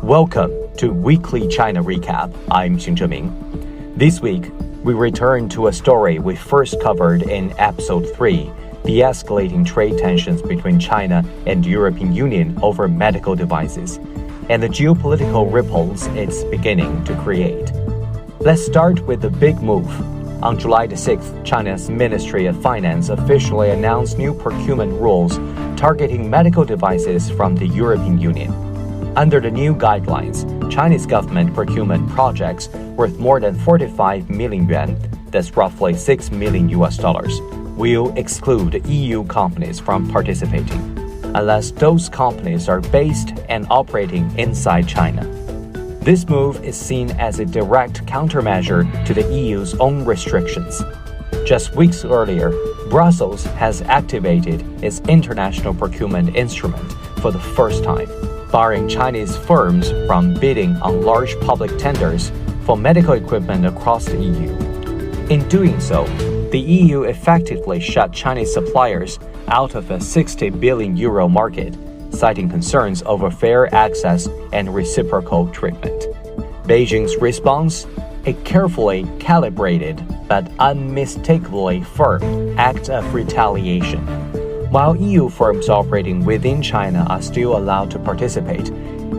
Welcome to Weekly China Recap. I'm Xing Zheming. This week, we return to a story we first covered in Episode 3, the escalating trade tensions between China and the European Union over medical devices, and the geopolitical ripples it's beginning to create. Let's start with the big move. On July the 6th, China's Ministry of Finance officially announced new procurement rules targeting medical devices from the European Union. Under the new guidelines, Chinese government procurement projects worth more than 45 million yuan, that's roughly $6 million, will exclude EU companies from participating, unless those companies are based and operating inside China. This move is seen as a direct countermeasure to the EU's own restrictions. Just weeks earlier, Brussels has activated its international procurement instrument for the first time, barring Chinese firms from bidding on large public tenders for medical equipment across the EU. In doing so, the EU effectively shut Chinese suppliers out of a 60 billion euro market, citing concerns over fair access and reciprocal treatment. Beijing's response? A carefully calibrated but unmistakably firm act of retaliation. While EU firms operating within China are still allowed to participate,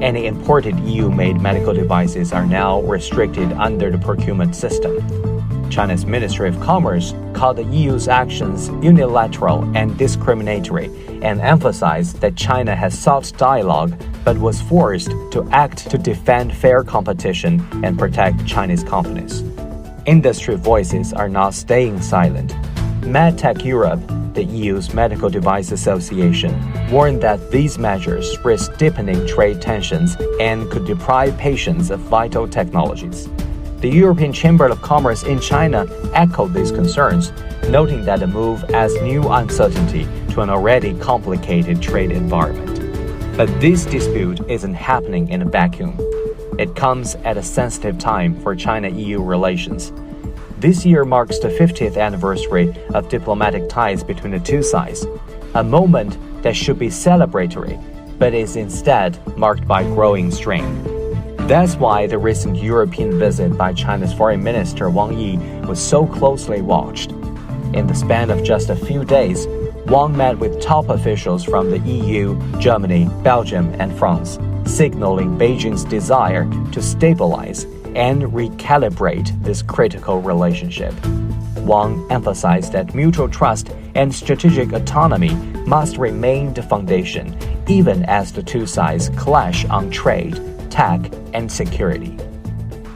any imported EU-made medical devices are now restricted under the procurement system. China's Ministry of Commerce called the EU's actions unilateral and discriminatory and emphasized that China has sought dialogue but was forced to act to defend fair competition and protect Chinese companies. Industry voices are not staying silent. MedTech Europe, the EU's Medical Device Association, warned that these measures risk deepening trade tensions and could deprive patients of vital technologies. The European Chamber of Commerce in China echoed these concerns, noting that the move adds new uncertainty to an already complicated trade environment. But this dispute isn't happening in a vacuum. It comes at a sensitive time for China-EU relations. This year marks the 50th anniversary of diplomatic ties between the two sides, a moment that should be celebratory, but is instead marked by growing strain. That's why the recent European visit by China's Foreign Minister Wang Yi was so closely watched. In the span of just a few days, Wang met with top officials from the EU, Germany, Belgium, and France, signaling Beijing's desire to stabilize and recalibrate this critical relationship. Wang emphasized that mutual trust and strategic autonomy must remain the foundation, even as the two sides clash on trade, tech, and security.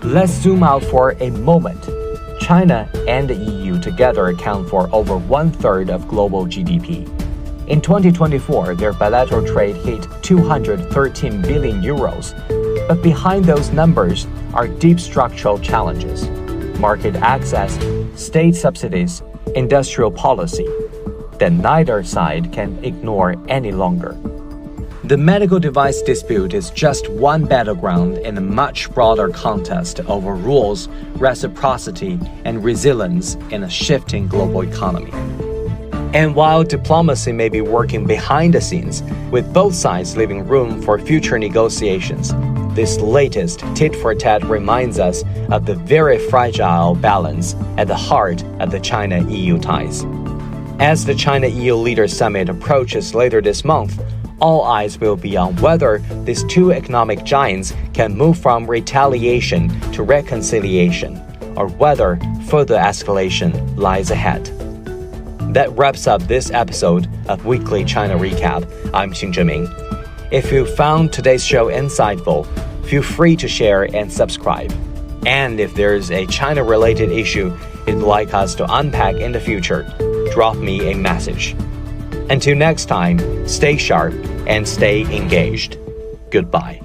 Let's zoom out for a moment. China and the EU together account for over one-third of global GDP. In 2024, their bilateral trade hit 213 billion euros. But behind those numbers are deep structural challenges: market access, state subsidies, industrial policy that neither side can ignore any longer. The medical device dispute is just one battleground in a much broader contest over rules, reciprocity, and resilience in a shifting global economy. And while diplomacy may be working behind the scenes, with both sides leaving room for future negotiations, this latest tit-for-tat reminds us of the very fragile balance at the heart of the China-EU ties. As the China-EU Leaders Summit approaches later this month, all eyes will be on whether these two economic giants can move from retaliation to reconciliation, or whether further escalation lies ahead. That wraps up this episode of Weekly China Recap. I'm Xing Zheming. If you found today's show insightful, feel free to share and subscribe. And if there's a China-related issue you'd like us to unpack in the future, drop me a message. Until next time, stay sharp and stay engaged. Goodbye.